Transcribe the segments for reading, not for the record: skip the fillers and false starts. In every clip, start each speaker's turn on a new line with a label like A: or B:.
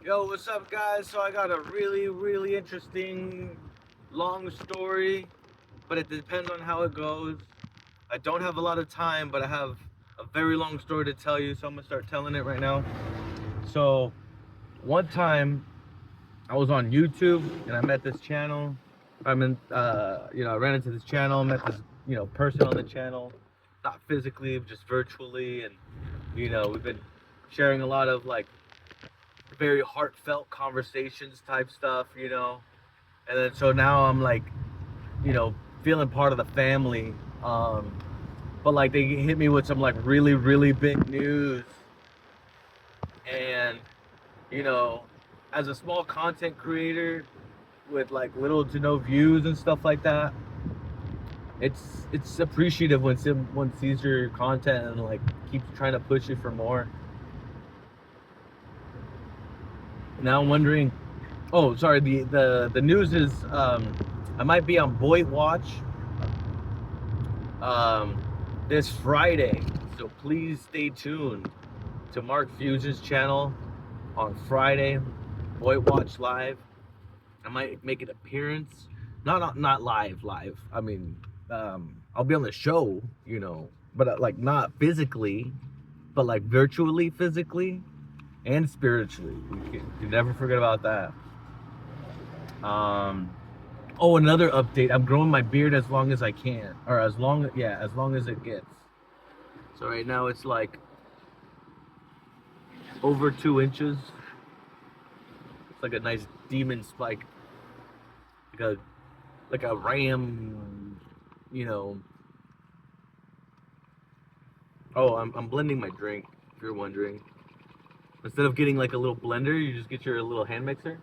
A: Yo, what's up, guys? So I got a really interesting long story, but it depends on how it goes. I don't have a lot of time, but I have a very long story to tell you, so I'm gonna start telling it right now. So one time I was on YouTube and I met this channel. I ran into this channel, met this, person on the channel, not physically, just virtually, and we've been sharing a lot of like very heartfelt conversations type stuff. And then so now I'm like, you know, feeling part of the family. Um, but like they hit me with some like really big news, and you know, as a small content creator with like little to no views and stuff like that, it's appreciative when someone sees your content and like keeps trying to push you for more. Now I'm wondering. Oh, sorry. The news is I might be on Boy Watch um, this Friday, so please stay tuned to Mark Fuse's channel on Friday, Boy Watch Live. I might make an appearance, not live. I mean, I'll be on the show, but like not physically, but like virtually, physically, and spiritually. You never forget about that. Um, Oh, another update. I'm growing my beard as long as I can, or as long as it gets. So right now it's like over 2 inches. It's like a nice demon spike, like a like a ram. You know. Oh, I'm blending my drink. If you're wondering, instead of getting like a little blender, you just get your little hand mixer.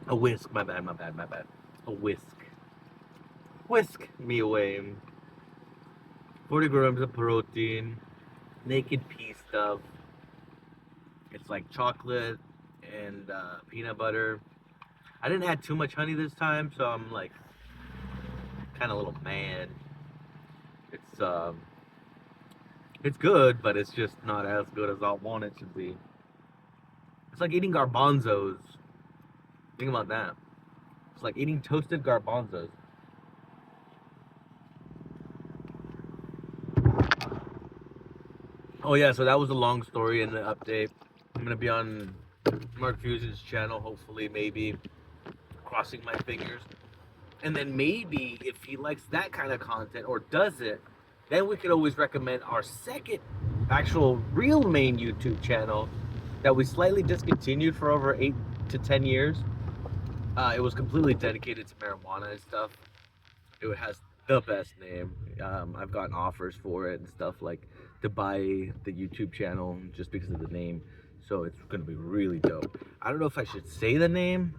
A: A whisk. My bad. A whisk. Whisk me away. 40 grams of protein. Naked pea stuff. It's like chocolate and peanut butter. I didn't add too much honey this time, so I'm like kind of a little mad. It's um, it's good, but it's just not as good as I want it to be. It's like eating garbanzos. Think about that. It's like eating toasted garbanzos. Oh yeah, so that was a long story and an update. I'm gonna be on Mark Fuse's channel, hopefully, maybe crossing my fingers. And then maybe if he likes that kind of content or does it, then we could always recommend our second actual real main YouTube channel that we slightly discontinued for over 8 to 10 years. It was completely dedicated to marijuana and stuff. It has the best name. I've gotten offers for it and stuff like to buy the YouTube channel just because of the name. So it's gonna be really dope. I don't know if I should say the name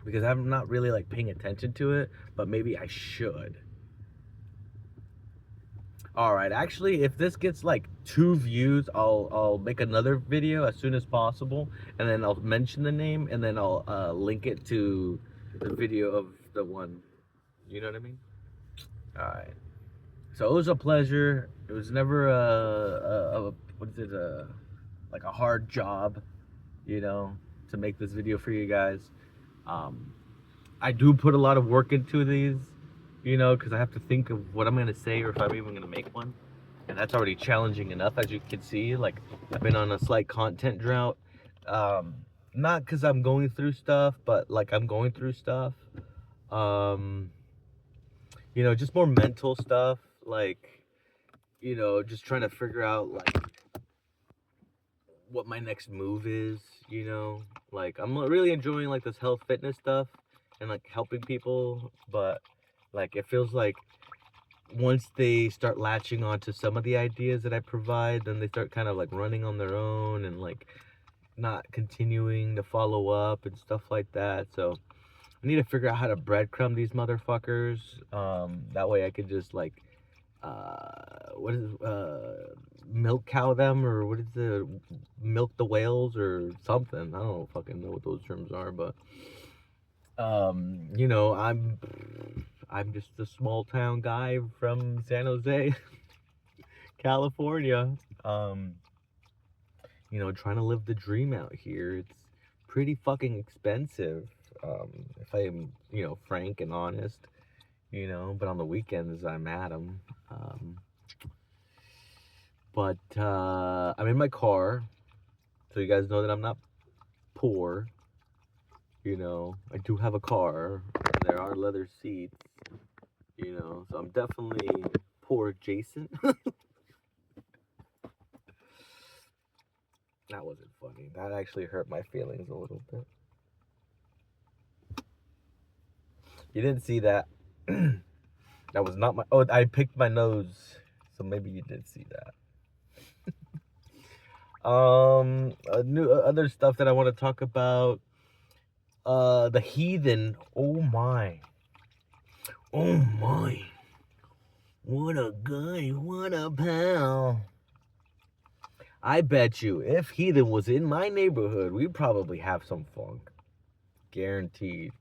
A: because I'm not really like paying attention to it, but maybe I should. All right, actually, if this gets like 2 views, I'll make another video as soon as possible, and then I'll mention the name, and then I'll link it to the video of the one. You know what I mean? All right. So it was a pleasure. It was never a what is it like a hard job, to make this video for you guys. Um, I do put a lot of work into these, because I have to think of what I'm gonna say or if I'm even gonna make one, and that's already challenging enough, as you can see. Like I've been on a slight content drought, um, not because I'm going through stuff, but like I'm going through stuff. Um, just more mental stuff, like just trying to figure out like what my next move is. Like I'm really enjoying like this health fitness stuff and like helping people, but like it feels like once they start latching onto some of the ideas that I provide, then they start kind of like running on their own and like not continuing to follow up and stuff like that. So I need to figure out how to breadcrumb these motherfuckers. That way I could just like what is milk cow them, or what is the milk the whales or something. I don't fucking know what those terms are, but I'm just a small town guy from San Jose, California. Um, you know, trying to live the dream out here. It's pretty fucking expensive. If I'm, you know, frank and honest, you know, but on the weekends I'm at them. But I'm in my car, so you guys know that I'm not poor. You know, I do have a car. There are leather seats. You know, so I'm definitely poor adjacent. That wasn't funny. That actually hurt my feelings a little bit. You didn't see that. That was not my. Oh, I picked my nose, so maybe you did see that. Other stuff that I want to talk about. The Heathen. Oh my. Oh my. What a guy. What a pal. I bet you if Heathen was in my neighborhood, we'd probably have some funk. Guaranteed.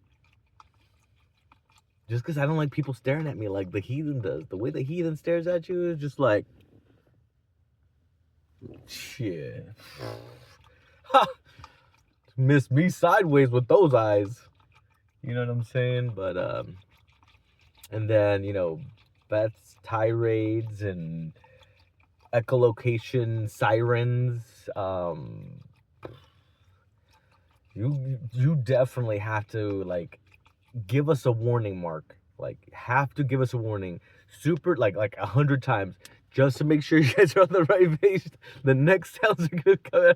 A: Just because I don't like people staring at me like the Heathen does. The way the Heathen stares at you is just like, shit. Ha! Miss me sideways with those eyes. You know what I'm saying? But, and then, you know, Beth's tirades and echolocation sirens. You definitely have to, like, give us a warning, Mark. Like, have to give us a warning. Super, like 100 times. Just to make sure you guys are on the right page. The next sounds are going to come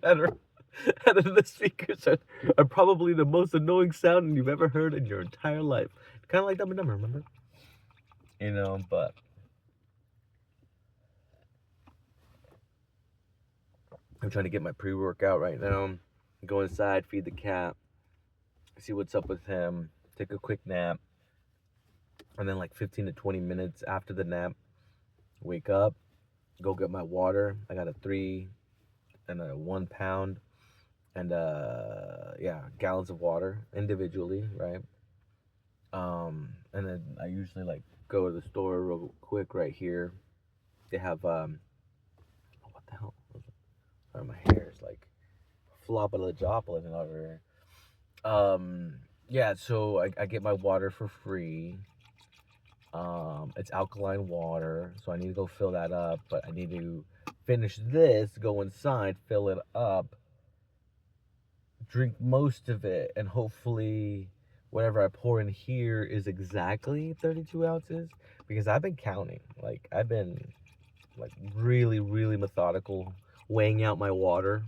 A: out of the speakers are probably the most annoying sound you've ever heard in your entire life. Kind of like Dumb and Dumber, remember? You know, but I'm trying to get my pre-workout right now. Go inside, feed the cat, see what's up with him, take a quick nap, and then like 15 to 20 minutes after the nap, wake up, go get my water. I got a 3 and a 1 pound and yeah, gallons of water individually, right? And then I usually like go to the store real quick right here. They have oh, what the hell? Sorry, my hair is like flopping over here. Yeah, so I get my water for free. It's alkaline water, so I need to go fill that up, but I need to finish this, go inside, fill it up, drink most of it, and hopefully whatever I pour in here is exactly 32 ounces, because I've been counting. Like, I've been like really, really methodical weighing out my water.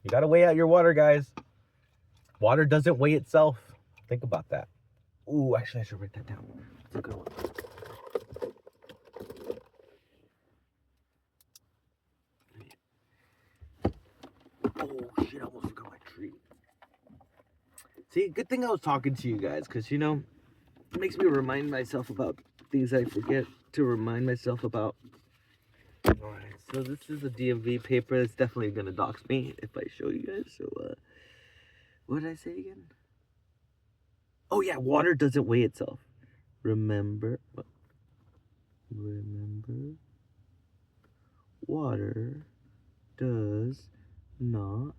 A: You gotta weigh out your water, guys. Water doesn't weigh itself. Think about that. Ooh, actually, I should write that down. That's a good one. Oh, shit, I almost forgot my treat. See, good thing I was talking to you guys, because, you know, it makes me remind myself about things I forget to remind myself about. Alright, so this is a DMV paper. It's definitely going to dox me if I show you guys. So, what did I say again? Oh, yeah, water doesn't weigh itself. Remember, water does not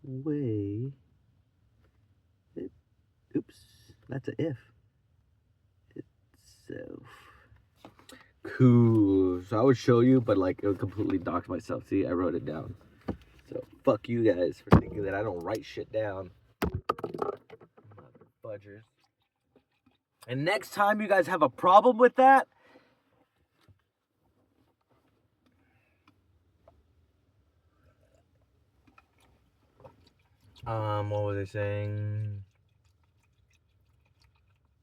A: weigh it. Oops, that's an if. Itself. Cool. So I would show you, but like it would completely dox myself. See, I wrote it down. So fuck you guys for thinking that I don't write shit down. Budgers. And next time you guys have a problem with that, what was I saying?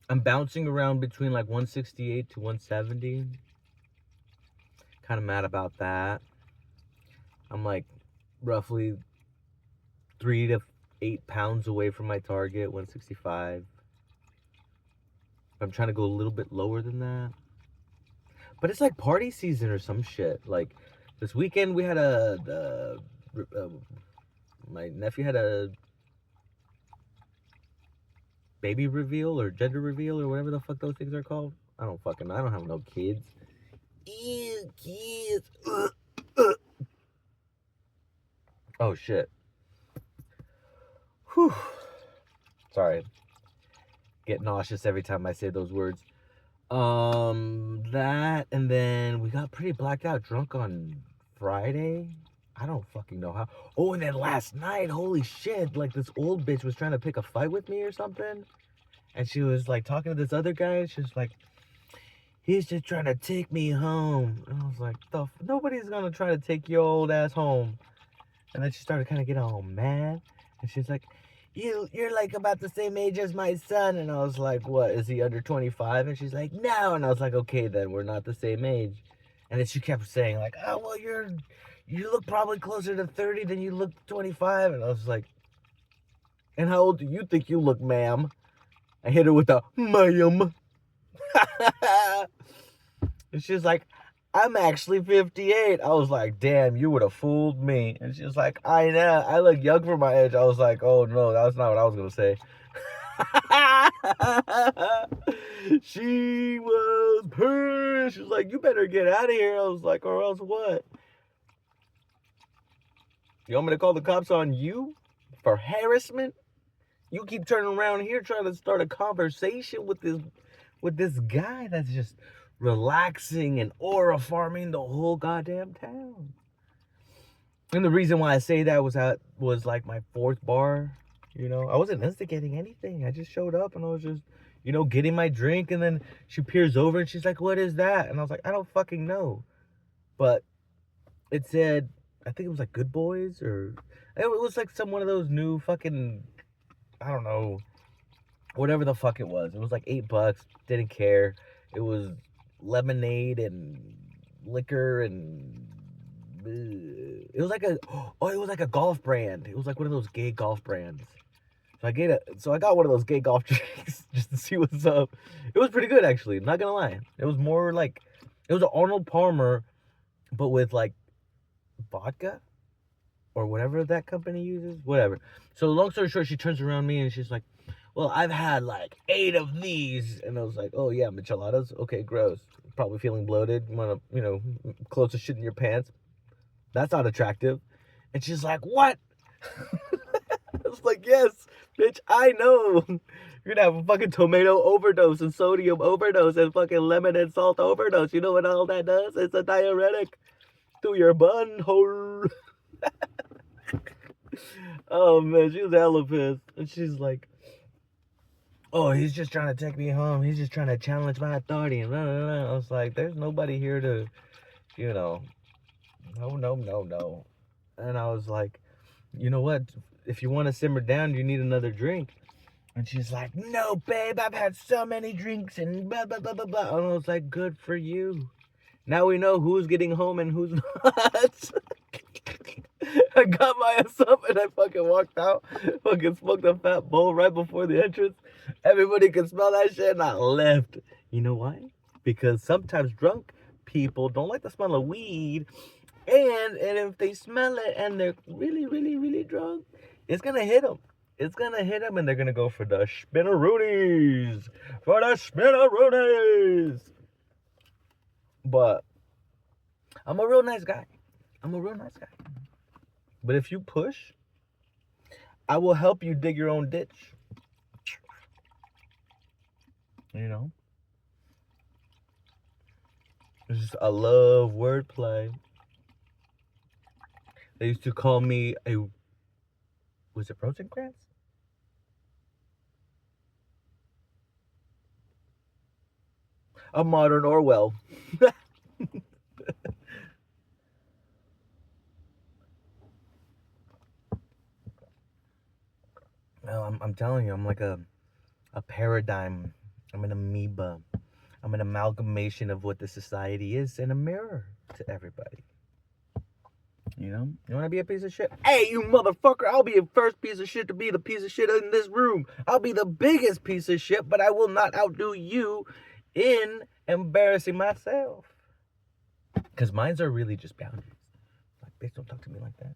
A: I'm bouncing around between like 168 to 170. Kind of mad about that. I'm like roughly 3 to 8 pounds away from my target, 165. I'm trying to go a little bit lower than that. But it's like party season or some shit. Like this weekend we had my nephew had a baby reveal or gender reveal or whatever the fuck those things are called. I don't have no kids. Ew, kids. Oh shit. Whew. Sorry. Get nauseous every time I say those words. That, and then we got pretty blacked out drunk on Friday. I don't fucking know how. Oh, and then last night, holy shit, like this old bitch was trying to pick a fight with me or something. And she was like talking to this other guy, and she was like, he's just trying to take me home. And I was like, nobody's gonna try to take your old ass home. And then she started kind of getting all mad. And she's like, you're like about the same age as my son. And I was like, what, is he under 25? And she's like, no. And I was like, okay, then we're not the same age. And then she kept saying like, oh, well, you look probably closer to 30 than you look 25. And I was like, and how old do you think you look, ma'am? I hit her with a ma'am. And she's like, I'm actually 58. I was like, damn, you would have fooled me. And she's like, I know, I look young for my age. I was like, oh no, that's not what I was gonna say. She was pissed. She was like, you better get out of here. I was like, or else what? You want me to call the cops on you for harassment? You keep turning around here trying to start a conversation with this guy that's just relaxing and aura farming the whole goddamn town. And the reason why I say that was like my fourth bar. You know, I wasn't instigating anything. I just showed up and I was just, you know, getting my drink. And then she peers over and she's like, what is that? And I was like, I don't fucking know. But it said, I think it was like Good Boys, or it was like one of those new fucking, I don't know, whatever the fuck it was. It was like $8. Didn't care. It was lemonade and liquor and it was like a golf brand. It was like one of those gay golf brands. So I got one of those gay golf drinks just to see what's up. It was pretty good actually, not gonna lie. It was more like, it was an Arnold Palmer, but with like vodka or whatever that company uses, whatever. So long story short, she turns around me and she's like, well, I've had like 8 of these. And I was like, oh yeah, micheladas? Okay, gross. Probably feeling bloated. Want to, you know, close the shit in your pants. That's not attractive. And she's like, what? I was like, yes, bitch, I know. You're gonna have a fucking tomato overdose and sodium overdose and fucking lemon and salt overdose. You know what all that does? It's a diuretic through your bun hole. Oh man, she was hella pissed. And she's like, oh, he's just trying to take me home. He's just trying to challenge my authority. And blah, blah, blah. I was like, there's nobody here to, you know, no. And I was like, you know what? If you want to simmer down, you need another drink. And she's like, no, babe, I've had so many drinks and blah, blah, blah, blah, blah. And I was like, good for you. Now we know who's getting home and who's not. I got my ass up and I fucking walked out. Fucking smoked a fat bowl right before the entrance. Everybody could smell that shit and I left. You know why? Because sometimes drunk people don't like the smell of weed. And if they smell it and they're really, really, really drunk, it's gonna hit them. It's gonna hit them and they're gonna go for the spinneroonies. For the spinneroonies. But I'm a real nice guy. But if you push, I will help you dig your own ditch. You know? It's just, I love wordplay. They used to call me was it Rosencrantz? A modern Orwell. No, I'm telling you, I'm like a paradigm. I'm an amoeba. I'm an amalgamation of what the society is and a mirror to everybody. You know? You want to be a piece of shit? Hey, you motherfucker, I'll be the first piece of shit to be the piece of shit in this room. I'll be the biggest piece of shit, but I will not outdo you in embarrassing myself. Because mines are really just boundaries. Like, bitch, don't talk to me like that.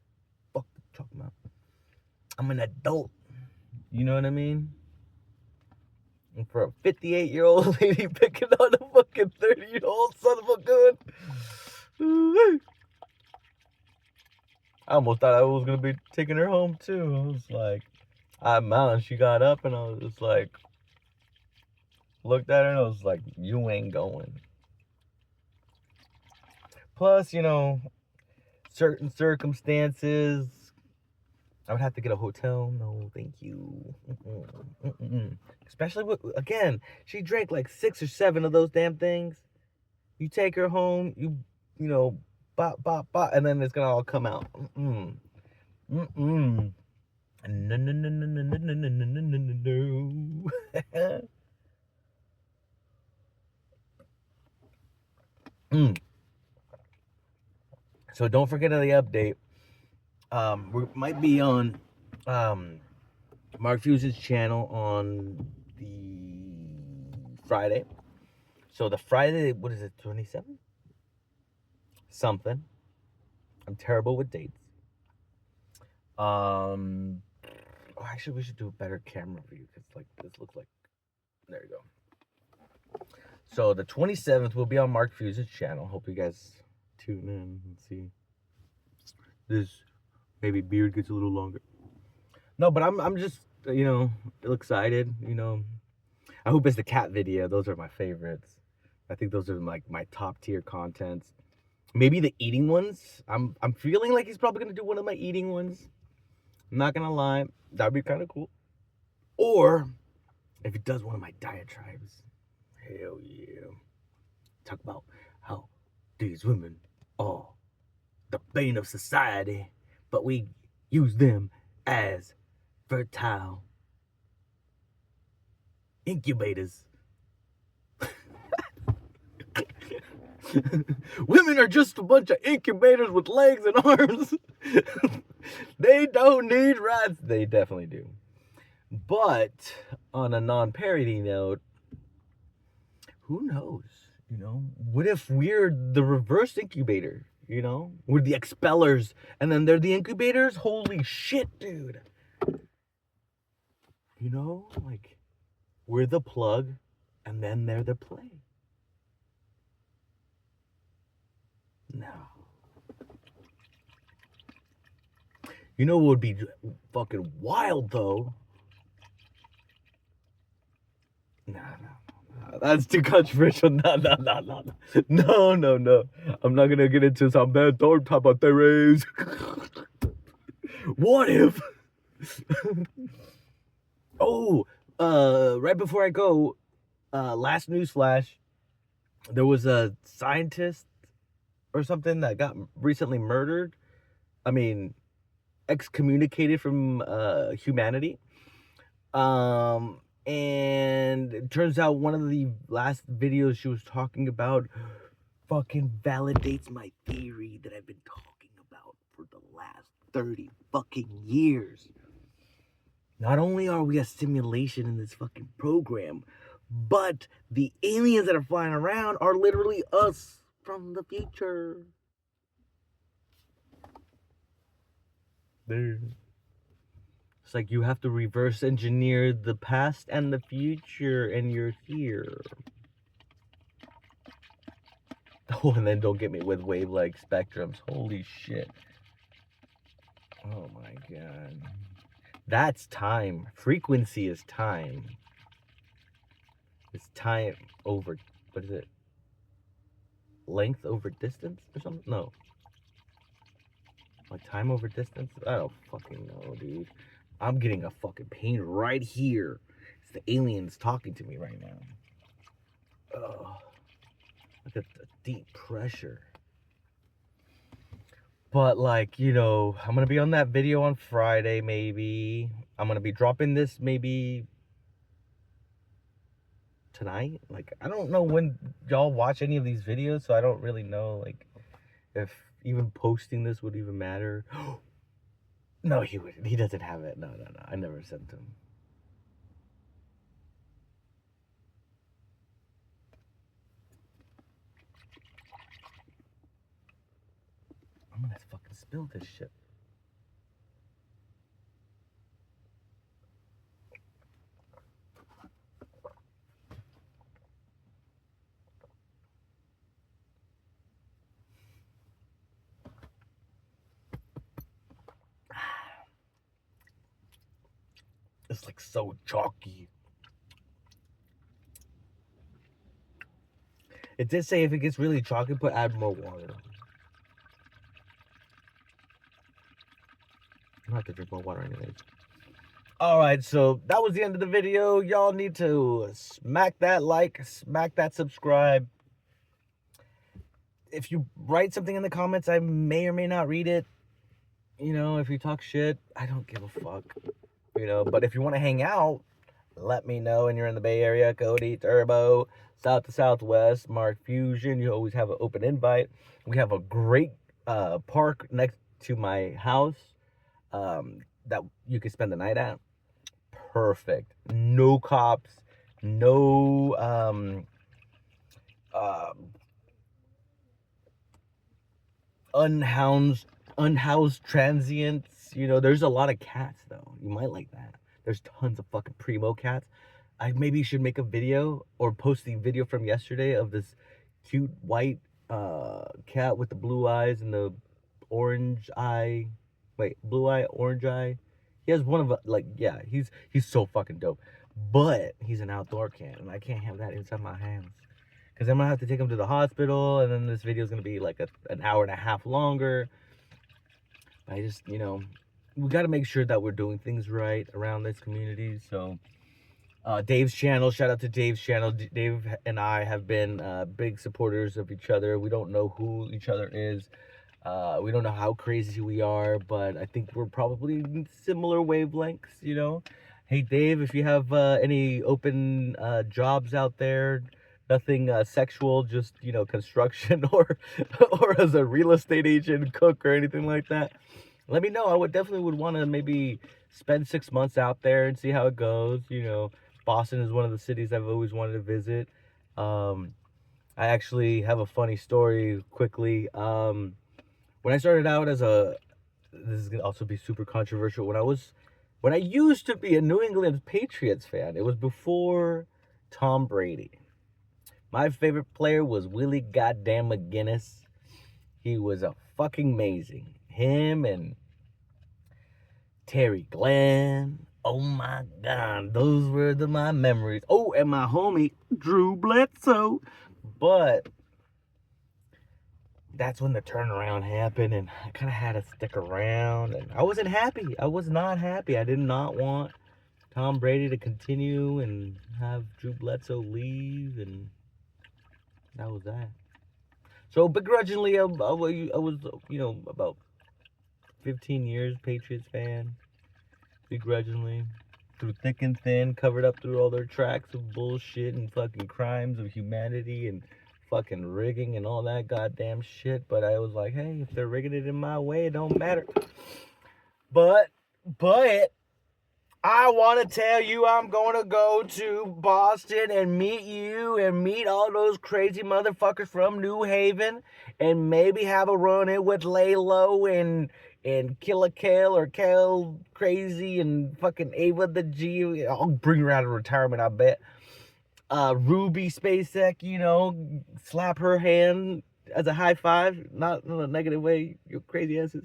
A: Fuck you talking about. I'm an adult. You know what I mean? And for a 58-year-old lady picking on a fucking 30-year-old son of a gun. I almost thought I was gonna be taking her home too. I was like, I'm out, and she got up, and I was just like, looked at her, and I was like, you ain't going. Plus, you know, certain circumstances, I would have to get a hotel. No, thank you. Especially with, again, she drank like 6 or 7 of those damn things. You take her home, you know, bop, bop, bop, and then it's gonna all come out. No, no, no, no, no, no, no, no, no, no, no, no. So don't forget the update. We might be on Mark Fuse's channel on the Friday. So the Friday, what is it, 27th? Something. I'm terrible with dates. Actually, we should do a better camera view because like this looks like. There you go. So the 27th will be on Mark Fuse's channel. Hope you guys tune in and see. This maybe beard gets a little longer. No, but I'm just you know excited. You know, I hope it's the cat video. Those are my favorites. I think those are like my top tier contents. Maybe the eating ones. I'm feeling like he's probably gonna do one of my eating ones. I'm not gonna lie, that'd be kind of cool. Or if he does one of my diatribes, hell yeah. Talk about how these women are the bane of society, but we use them as fertile incubators. Women are just a bunch of incubators with legs and arms. They don't need rights. They definitely do. But on a non-parody note, who knows? You know, what if we're the reverse incubator? You know, we're the expellers, and then they're the incubators. Holy shit, dude! You know, like we're the plug, and then they're the play. No. You know what would be fucking wild though? No. That's too controversial. No. I'm not gonna get into some bad thought type of theories. What if? Oh, right before I go, last news flash. There was a scientist or something that got recently murdered. I mean, excommunicated from humanity. And it turns out one of the last videos she was talking about fucking validates my theory that I've been talking about for the last 30 fucking years. Not only are we a simulation in this fucking program, but the aliens that are flying around are literally us from the future. There. It's like you have to reverse engineer the past and the future, and you're here. Oh, and then don't get me with wave-like spectrums. Holy shit. Oh my god. That's time. Frequency is time. It's time over, what is it? Length over distance or something? No. Like time over distance? I don't fucking know, dude. I'm getting a fucking pain right here. It's the aliens talking to me right now. Ugh. Look at the deep pressure. But like, you know, I'm gonna be on that video on Friday, maybe. I'm gonna be dropping this maybe tonight. Like, I don't know when y'all watch any of these videos, so I don't really know like if even posting this would even matter. No, he wouldn't. He doesn't have it. No. I never sent him. I'm gonna fucking spill this shit. It's like so chalky. It did say if it gets really chalky, add more water. I'm gonna have to drink more water anyways. Alright, so that was the end of the video. Y'all need to smack that like, smack that subscribe. If you write something in the comments, I may or may not read it. You know, if you talk shit, I don't give a fuck. You know, but if you want to hang out, let me know. And you're in the Bay Area, Cody, Turbo, South to Southwest, Mark Fusion. You always have an open invite. We have a great park next to my house that you can spend the night at. Perfect. No cops, no unhoused transients. You know, there's a lot of cats though. You might like that. There's tons of fucking primo cats. I maybe should make a video or post the video from yesterday of this cute white cat with the blue eyes and the orange eye. Wait, blue eye, orange eye. He has one of like, yeah, he's so fucking dope. But he's an outdoor cat and I can't have that inside my hands. Because I'm gonna have to take him to the hospital, and then this video is gonna be like an hour and a half longer. I just, you know, we got to make sure that we're doing things right around this community. So Dave's channel, shout out to Dave's channel. Dave and I have been big supporters of each other. We don't know who each other is. We don't know how crazy we are, but I think we're probably in similar wavelengths, you know. Hey Dave, if you have any open jobs out there, nothing sexual, just, you know, construction or as a real estate agent, cook, or anything like that, let me know. I would definitely want to maybe spend 6 months out there and see how it goes. You know, Boston is one of the cities I've always wanted to visit. I actually have a funny story quickly. When I started out as this is gonna also be super controversial. When I used to be a New England Patriots fan, it was before Tom Brady. My favorite player was Willie goddamn McGinnis. He was a fucking amazing. Him and Terry Glenn. Oh my God, those were my memories. Oh, and my homie Drew Bledsoe. But that's when the turnaround happened, and I kind of had to stick around. And I wasn't happy. I was not happy. I did not want Tom Brady to continue and have Drew Bledsoe leave, and that was that. So begrudgingly, I was, you know, about 15 years Patriots fan. Begrudgingly, through thick and thin, covered up through all their tracks of bullshit and fucking crimes of humanity and fucking rigging and all that goddamn shit. But I was like, hey, if they're rigging it in my way, it don't matter. But I want to tell you, I'm going to go to Boston and meet you and meet all those crazy motherfuckers from New Haven and maybe have a run-in with Laylo and Killer Kale or Kale Crazy and fucking Ava the G. I'll bring her out of retirement, I bet. Ruby Spacek, you know, slap her hand as a high five, not in a negative way, you crazy asses.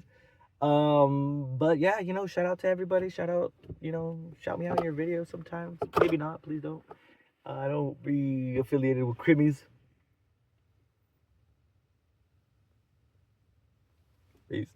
A: But yeah, you know, shout out to everybody. Shout out, you know, shout me out in your videos sometimes. Maybe not, please don't. I don't be affiliated with Crimmies. Peace.